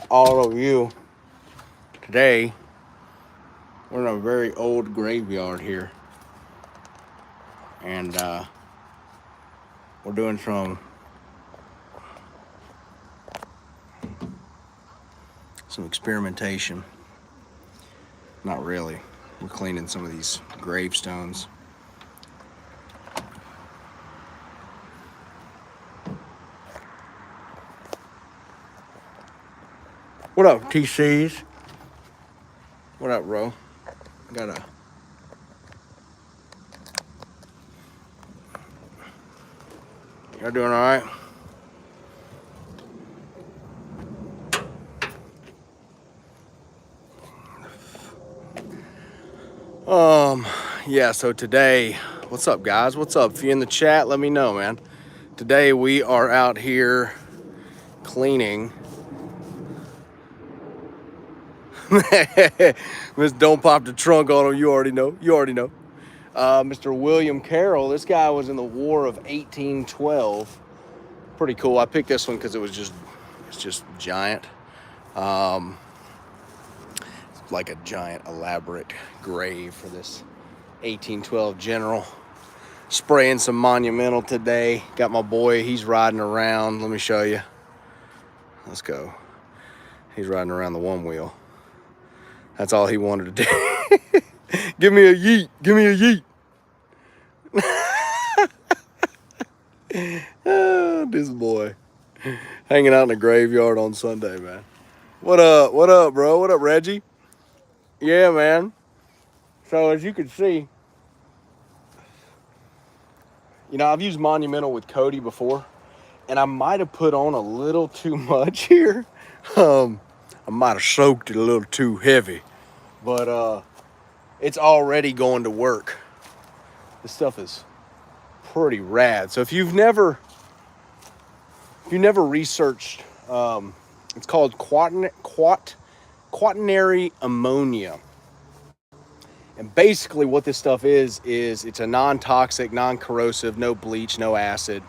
all of you. Today, we're in a very old graveyard here, and we're doing some experimentation. Not really. We're cleaning some of these gravestones. What up, TCs? What up, bro? Y'all doing all right? Yeah, so today, what's up, guys? What's up? If you're in the chat, let me know, man. Today we are out here cleaning. Miss Don't Pop the Trunk on him. You already know. Mr. William Carroll. This guy was in the War of 1812. Pretty cool. I picked this one because it's just giant. It's like a giant, elaborate grave for this 1812 general. Spraying some monumental today. Got my boy. He's riding around. Let me show you. Let's go. He's riding around the one wheel. That's all he wanted to do. Give me a yeet. Give me a yeet. Oh, this boy. Hanging out in the graveyard on Sunday, man. What up? What up, bro? What up, Reggie? Yeah, man. So as you can see, I've used Monumental with Cody before, and I might have put on a little too much here. I might have soaked it a little too heavy, but it's already going to work. This stuff is pretty rad. So if you've never researched, it's called quaternary ammonia. And basically what this stuff is it's a non-toxic, non-corrosive, no bleach, no acid.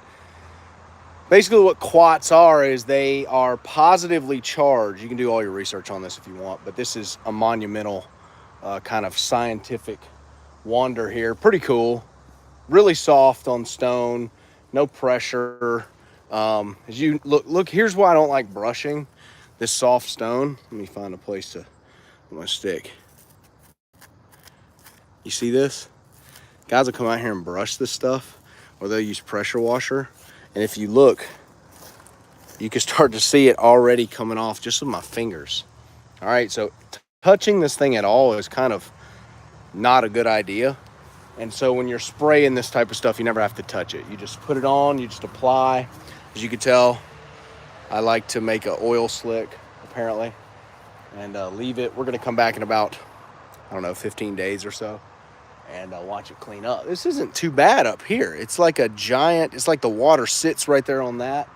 Basically what quats are is they are positively charged. You can do all your research on this if you want, but this is a monumental kind of scientific wonder here. Pretty cool. Really soft on stone, no pressure. As you look, here's why I don't like brushing this soft stone. Let me find a place to put my stick. You see this? Guys will come out here and brush this stuff, or they'll use pressure washer. And if you look, you can start to see it already coming off just with my fingers. All right, so touching this thing at all is kind of not a good idea. And so when you're spraying this type of stuff, you never have to touch it. You just put it on, you just apply. As you can tell, I like to make an oil slick, apparently, and leave it. We're gonna come back in about, 15 days or so, and watch it clean up. This isn't too bad up here. It's like a giant, it's like the water sits right there on that,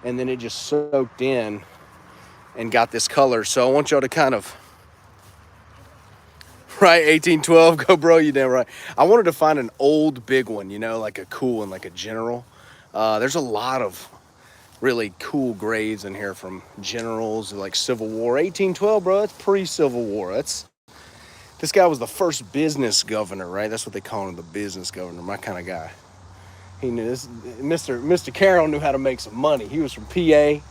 and then it just soaked in and got this color. So I want y'all to kind of, right, 1812, go bro, you damn right. I wanted to find an old big one, like a cool one, like a general. There's a lot of really cool graves in here from generals, like Civil War. 1812, bro, that's pre-Civil War. This guy was the first business governor, right? That's what they call him, the business governor, my kind of guy. He knew this. Mr. Carroll knew how to make some money. He was from PA.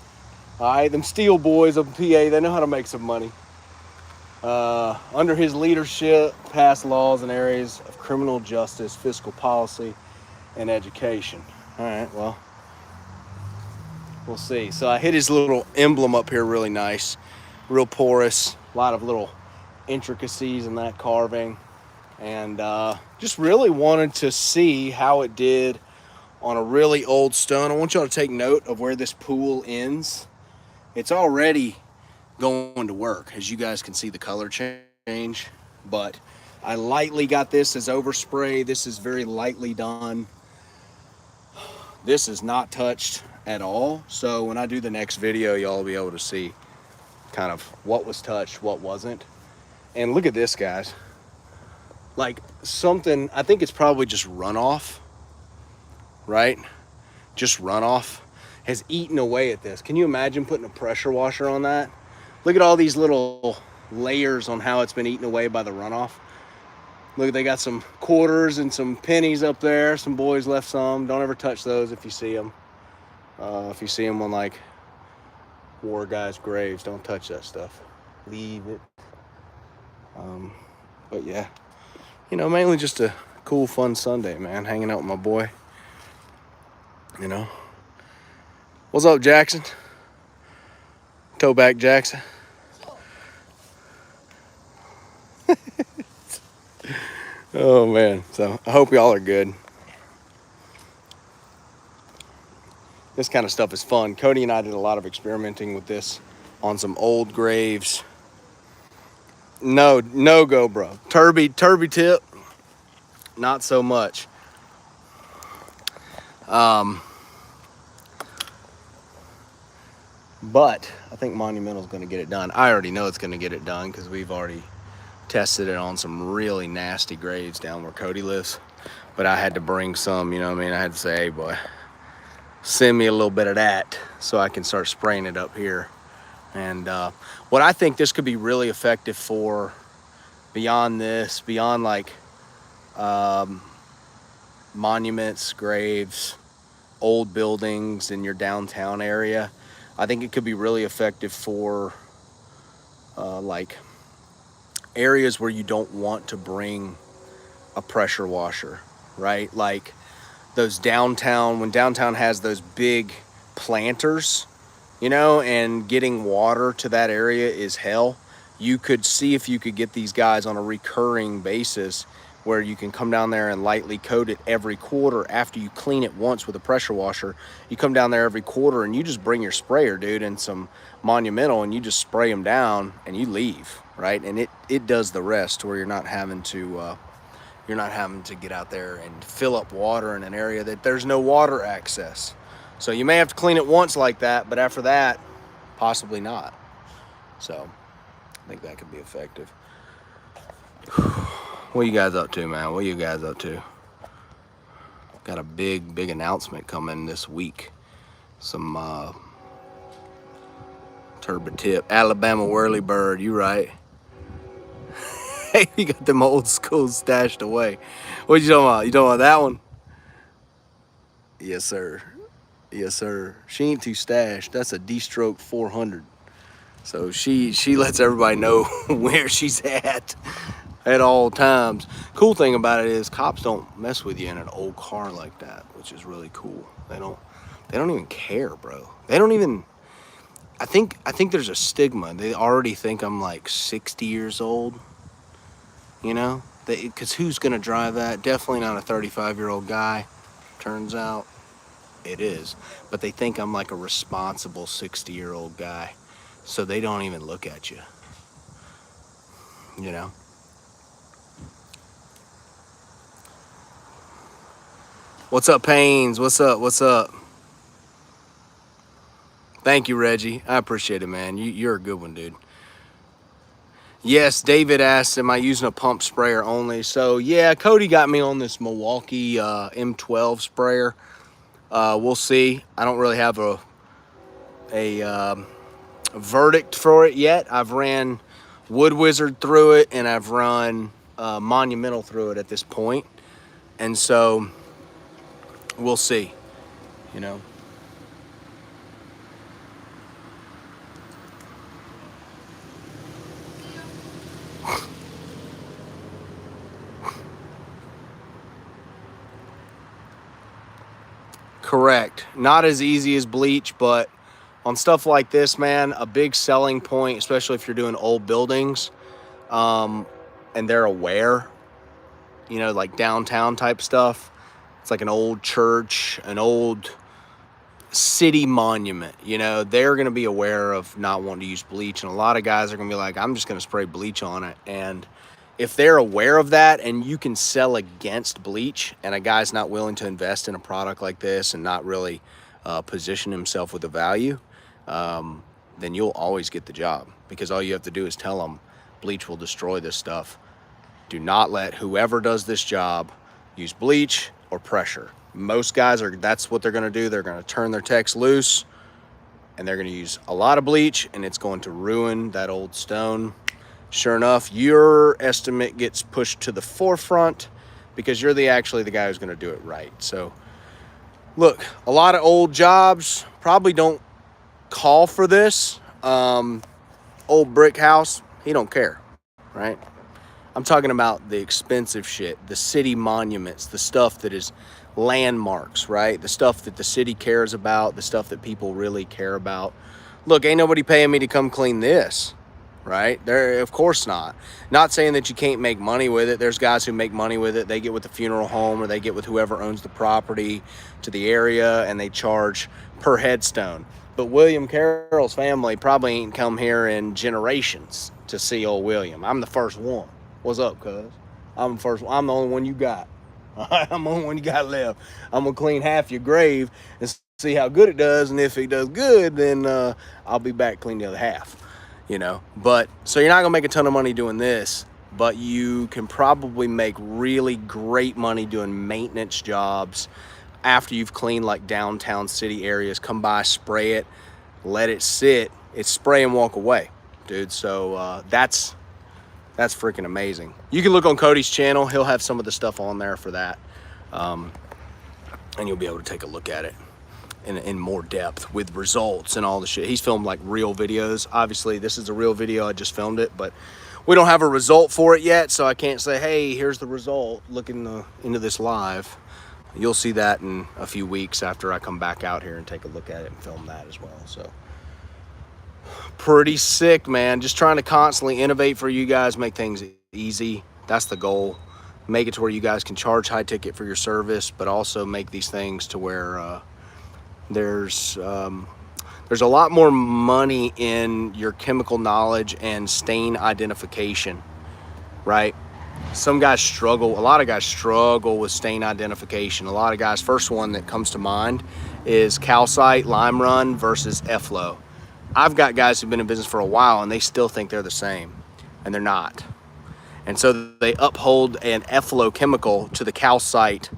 All right, them steel boys up in PA, they know how to make some money. Under his leadership, passed laws in areas of criminal justice, fiscal policy, and education. All right, well, we'll see. So I hit his little emblem up here really nice, real porous, a lot of little intricacies in that carving, and just really wanted to see how it did on a really old stone. I want y'all to take note of where this pool ends. It's already going to work, as you guys can see the color change, but I lightly got this as overspray. This is very lightly done. This is not touched at all, so when I do the next video, y'all will be able to see kind of what was touched, what wasn't. And look at this, guys. Like something, I think it's probably just runoff, right? Just runoff has eaten away at this. Can you imagine putting a pressure washer on that? Look at all these little layers on how it's been eaten away by the runoff. Look, they got some quarters and some pennies up there. Some boys left some. Don't ever touch those if you see them. If you see them on like war guys' graves, don't touch that stuff. Leave it. But yeah, you know, mainly just a cool, fun Sunday, man. Hanging out with my boy. You know, what's up, Jackson? Toeback Jackson. Oh man, so I hope y'all are good. This kind of stuff is fun. Cody and I did a lot of experimenting with this on some old graves. No go, bro. Turby tip, not so much. But I think Monumental's going to get it done. I already know it's going to get it done because we've already tested it on some really nasty graves down where Cody lives. But I had to bring some, you know what I mean? I had to say, hey, boy, send me a little bit of that so I can start spraying it up here. And what I think this could be really effective for beyond this, beyond like monuments, graves, old buildings in your downtown area, I think it could be really effective for like areas where you don't want to bring a pressure washer, right? Like those downtown, when downtown has those big planters, you know, and getting water to that area is hell. You could see if you could get these guys on a recurring basis where you can come down there and lightly coat it every quarter after you clean it once with a pressure washer. You come down there every quarter and you just bring your sprayer, dude, and some Monumental, and you just spray them down and you leave, right? And it does the rest where you're not having to get out there and fill up water in an area that there's no water access. So you may have to clean it once like that, but after that, possibly not. So I think that could be effective. What you guys up to, man? What you guys up to? Got a big announcement coming this week. Some turbot tip. Alabama whirly bird, you right. Hey, you got them old school stashed away. What you talking about? You talking about that one? Yes, sir. Yes, sir. She ain't too stashed. That's a D-stroke 400. So she lets everybody know where she's at all times. Cool thing about it is cops don't mess with you in an old car like that, which is really cool. They don't even care, bro. They don't even, I think there's a stigma. They already think I'm like 60 years old, you know? Because who's going to drive that? Definitely not a 35-year-old guy. Turns out it is. But they think I'm like a responsible 60-year-old guy. So they don't even look at you, you know? What's up, Pains? What's up? Thank you, Reggie. I appreciate it, man. You're a good one, dude. Yes, David asked, am I using a pump sprayer only? So, yeah, Cody got me on this Milwaukee M12 sprayer. We'll see. I don't really have a verdict for it yet. I've ran Wood Wizard through it, and I've run Monumental through it at this point. And so we'll see, you know. Correct. Not as easy as bleach, but on stuff like this, man, a big selling point, especially if you're doing old buildings, and they're aware, you know, like downtown type stuff. It's like an old church, an old city monument, you know, they're going to be aware of not wanting to use bleach. And a lot of guys are going to be like, I'm just going to spray bleach on it. And if they're aware of that and you can sell against bleach, and a guy's not willing to invest in a product like this and not really position himself with the value, then you'll always get the job, because all you have to do is tell them bleach will destroy this stuff. Do not let whoever does this job use bleach or pressure. Most guys that's what they're going to do. They're going to turn their techs loose and they're going to use a lot of bleach, and it's going to ruin that old stone. Sure enough, your estimate gets pushed to the forefront because you're actually the guy who's going to do it right. So look, a lot of old jobs probably don't call for this. Old brick house, he don't care, right? I'm talking about the expensive shit, the city monuments, the stuff that is landmarks, right? The stuff that the city cares about, the stuff that people really care about. Look, ain't nobody paying me to come clean this, right? There, of course not. Not saying that you can't make money with it. There's guys who make money with it. They get with the funeral home, or they get with whoever owns the property to the area, and they charge per headstone. But William Carroll's family probably ain't come here in generations to see old William. I'm the first one. What's up, cuz? I'm the first one. I'm the only one you got. I'm the only one you got left. I'm going to clean half your grave and see how good it does. And if it does good, then I'll be back clean the other half, you know. But so you're not going to make a ton of money doing this, but you can probably make really great money doing maintenance jobs after you've cleaned like downtown city areas. Come by, spray it, let it sit. It's spray and walk away, dude. So that's freaking amazing. You can look on Cody's channel. He'll have some of the stuff on there for that. And you'll be able to take a look at it in more depth with results and all the shit. He's filmed like real videos. Obviously, this is a real video. I just filmed it, but we don't have a result for it yet, so I can't say, hey, here's the result. Look into this live. You'll see that in a few weeks after I come back out here and take a look at it and film that as well. So pretty sick, man. Just trying to constantly innovate for you guys, make things easy. That's the goal. Make it to where you guys can charge high ticket for your service, but also make these things to where there's a lot more money in your chemical knowledge and stain identification, right? Some guys struggle, a lot of guys struggle with stain identification. A lot of guys, first one that comes to mind is calcite, lime run versus efflow. I've got guys who've been in business for a while and they still think they're the same, and they're not. And so they uphold an efflow chemical to the calcite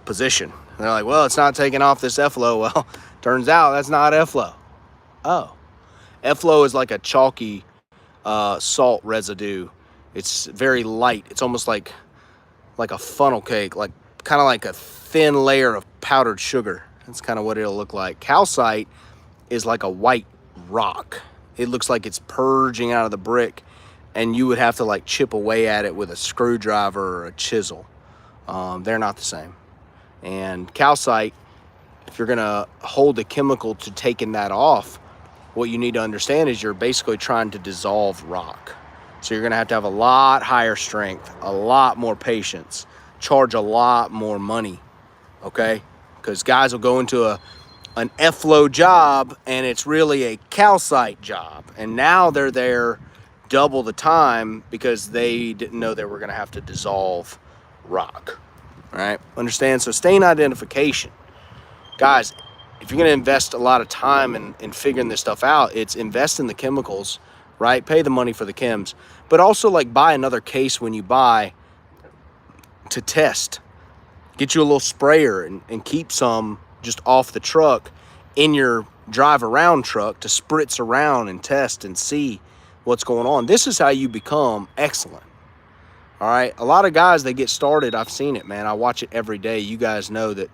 position. And they're like, well, it's not taking off this efflow. Well, turns out that's not efflow. Oh, efflow is like a chalky salt residue. It's very light. It's almost like a funnel cake, like kind of like a thin layer of powdered sugar. That's kind of what it'll look like. Calcite is like a white rock. It looks like it's purging out of the brick, and you would have to like chip away at it with a screwdriver or a chisel. They're not the same. And calcite, if you're gonna hold the chemical to taking that off, what you need to understand is you're basically trying to dissolve rock. So you're gonna have to have a lot higher strength, a lot more patience, charge a lot more money, okay? Because guys will go into an efflow job and it's really a calcite job. And now they're there double the time because they didn't know they were gonna have to dissolve rock, all right? Understand? So stain identification. Guys, if you're gonna invest a lot of time in figuring this stuff out, it's invest in the chemicals, right? Pay the money for the chems, but also like buy another case when you buy to test. Get you a little sprayer and keep some just off the truck in your drive around truck to spritz around and test and see what's going on. This is how you become excellent. All right. A lot of guys, they get started. I've seen it, man. I watch it every day. You guys know that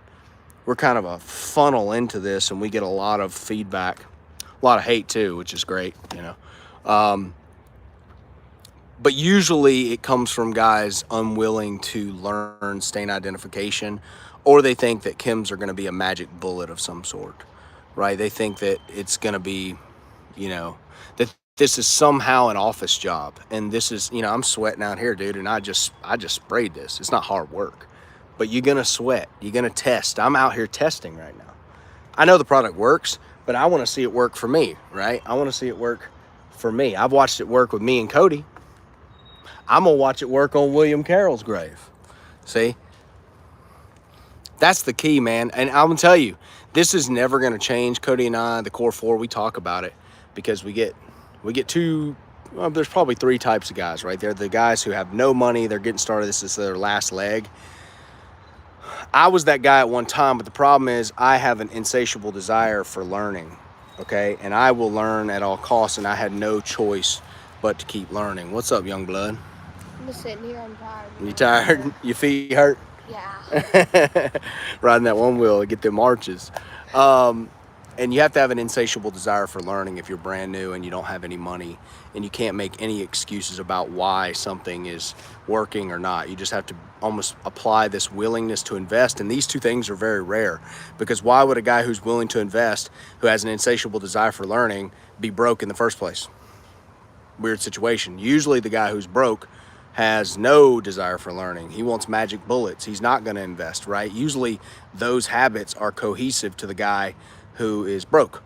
we're kind of a funnel into this, and we get a lot of feedback, a lot of hate too, which is great, you know. But usually it comes from guys unwilling to learn stain identification, or they think that chems are going to be a magic bullet of some sort, right? They think that it's going to be, you know, that this is somehow an office job. And this is, you know, I'm sweating out here, dude, and I just sprayed this. It's not hard work, but you're going to sweat. You're going to test. I'm out here testing right now. I know the product works, but I want to see it work for me, right? I want to see it work for me. I've watched it work with me and Cody. I'm going to watch it work on William Carroll's grave. See? That's the key, man. And I'm going to tell you, this is never going to change. Cody and I, the Core 4, we talk about it because we get two, well, there's probably three types of guys, right? They're the guys who have no money. They're getting started. This is their last leg. I was that guy at one time, but the problem is I have an insatiable desire for learning. okay? And I will learn at all costs, and I had no choice but to keep learning. What's up, young blood? I'm just sitting here. I'm tired. You tired? Your feet hurt? Yeah. Riding that one wheel to get them arches. Um, and you have to have an insatiable desire for learning if you're brand new and you don't have any money, and you can't make any excuses about why something is working or not. You just have to almost apply this willingness to invest, and these two things are very rare, because why would a guy who's willing to invest, who has an insatiable desire for learning, be broke in the first place? Weird situation. Usually the guy who's broke has no desire for learning. He wants magic bullets. He's not going to invest, right? Usually those habits are cohesive to the guy who is broke.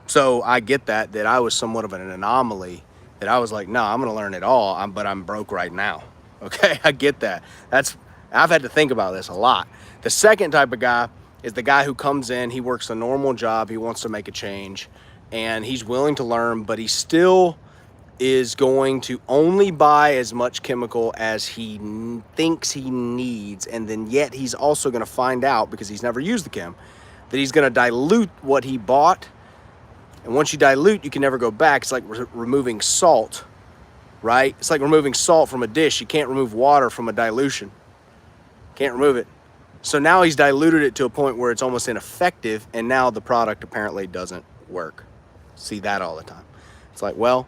So I get that I was somewhat of an anomaly, that I was like, no, I'm going to learn it all, but I'm broke right now. Okay, I get that. I've had to think about this a lot. The second type of guy is the guy who comes in, he works a normal job, he wants to make a change, and he's willing to learn, but he still is going to only buy as much chemical as he thinks he needs, and then yet he's also going to find out, because he's never used the chem, that he's going to dilute what he bought. And once you dilute, you can never go back. It's like removing salt, right? It's like removing salt from a dish. You can't remove water from a dilution. Can't remove it. So now he's diluted it to a point where it's almost ineffective, and now the product apparently doesn't work. See that all the time. It's like, well,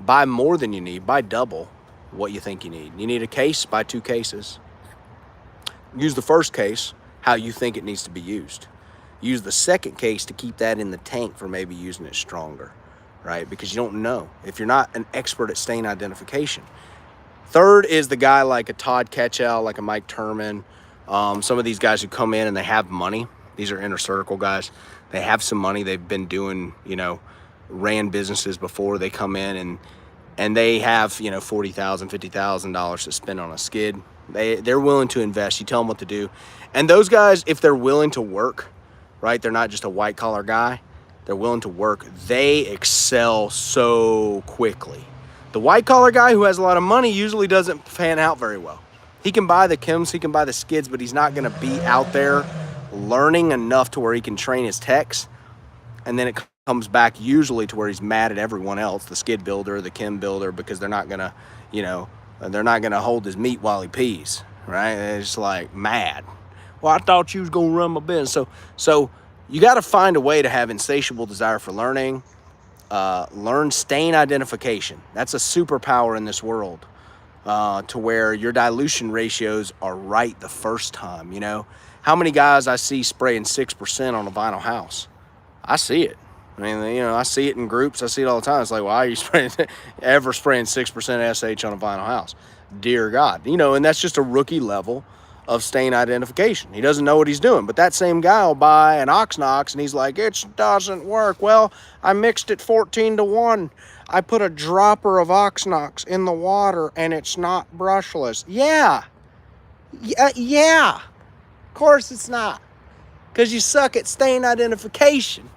buy more than you need, buy double what you think you need. You need a case, buy 2 cases. Use the first case how you think it needs to be used. Use the second case to keep that in the tank for maybe using it stronger, right? Because you don't know if you're not an expert at stain identification. Third is the guy like a Todd Ketchell, like a Mike Turman, some of these guys who come in and they have money. These are inner circle guys. They have some money. They've been doing, ran businesses before. They come in and they have, $40,000, $50,000 to spend on a skid. They're willing to invest. You tell them what to do. And those guys, if they're willing to work, right, they're not just a white collar guy, they're willing to work, they excel so quickly. The white collar guy who has a lot of money usually doesn't pan out very well. He can buy the chems, he can buy the skids, but he's not going to be out there learning enough to where he can train his techs. And then it comes back usually to where he's mad at everyone else, the skid builder, the chem builder, because they're not going to, they're not going to hold his meat while he pees, right? It's like mad. Well, I thought you was going to run my business. So you got to find a way to have insatiable desire for learning. Learn stain identification. That's a superpower in this world, to where your dilution ratios are right the first time. How many guys I see spraying 6% on a vinyl house? I see it. I mean, I see it in groups. I see it all the time. It's like, why are you spraying 6% SH on a vinyl house? Dear God. And that's just a rookie level of stain identification. He doesn't know what he's doing. But that same guy will buy an Oxnox and he's like, it doesn't work. Well, I mixed it 14-1. I put a dropper of Oxnox in the water and it's not brushless. Yeah. Of course it's not. Because you suck at stain identification.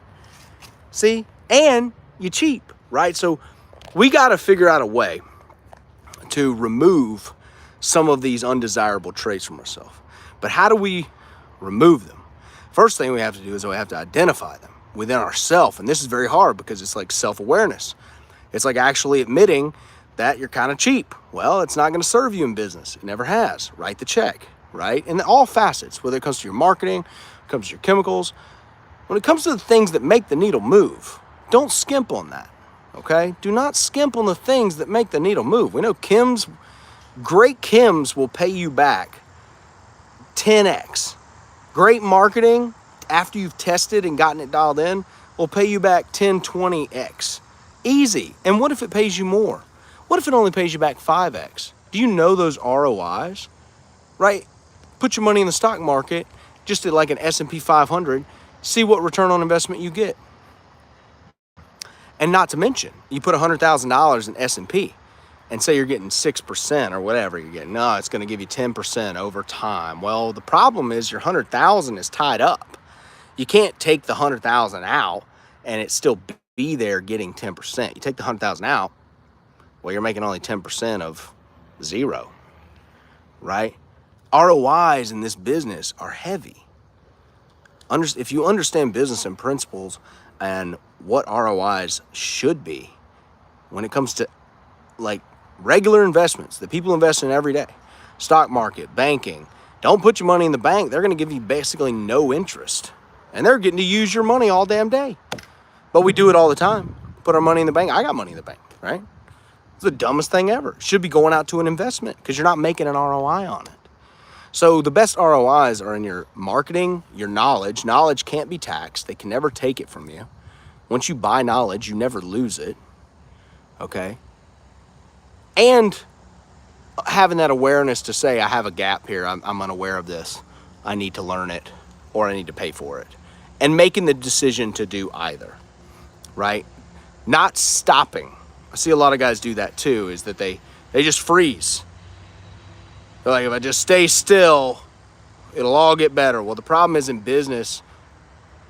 See? And you cheap, right? So we got to figure out a way to remove some of these undesirable traits from ourselves. But how do we remove them? First thing we have to do is we have to identify them within ourselves. And this is very hard because it's like self-awareness. It's like actually admitting that you're kind of cheap. Well, it's not going to serve you in business. It never has. Write the check, right? In all facets, whether it comes to your marketing, it comes to your chemicals. When it comes to the things that make the needle move, don't skimp on that, okay? Do not skimp on the things that make the needle move. We know great chems will pay you back 10x. Great marketing, after you've tested and gotten it dialed in, will pay you back 10, 20x. Easy. And what if it pays you more? What if it only pays you back 5x? Do you know those ROIs? Right? Put your money in the stock market, just at like an S&P 500, see what return on investment you get. And not to mention, you put $100,000 in S&P and say you're getting 6% or whatever you're getting. No, it's going to give you 10% over time. Well, the problem is your 100,000 is tied up. You can't take the 100,000 out and it still be there getting 10%. You take the 100,000 out, well, you're making only 10% of zero, right? ROIs in this business are heavy. If you understand business and principles, and what ROIs should be when it comes to like regular investments that people invest in every day. Stock market, banking. Don't put your money in the bank. They're going to give you basically no interest. And they're getting to use your money all damn day. But we do it all the time. Put our money in the bank. I got money in the bank, right? It's the dumbest thing ever. Should be going out to an investment because you're not making an ROI on it. So the best ROIs are in your marketing, your knowledge. Knowledge can't be taxed. They can never take it from you. Once you buy knowledge, you never lose it. Okay? And having that awareness to say, I have a gap here. I'm unaware of this. I need to learn it or I need to pay for it. And making the decision to do either, right? Not stopping. I see a lot of guys do that too, is that they just freeze. They're like, if I just stay still, it'll all get better. Well, the problem is in business,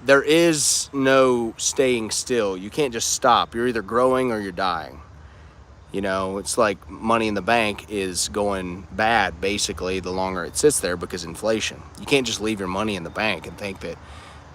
there is no staying still. You can't just stop. You're either growing or you're dying. You know, it's like money in the bank is going bad, basically, the longer it sits there because inflation. You can't just leave your money in the bank and think that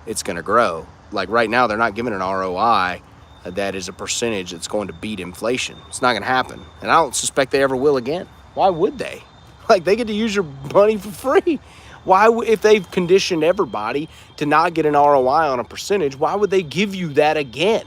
it's going to grow. Like right now, they're not giving an ROI that is a percentage that's going to beat inflation. It's not going to happen. And I don't suspect they ever will again. Why would they? Like, they get to use your money for free. Why, if they've conditioned everybody to not get an ROI on a percentage, why would they give you that again?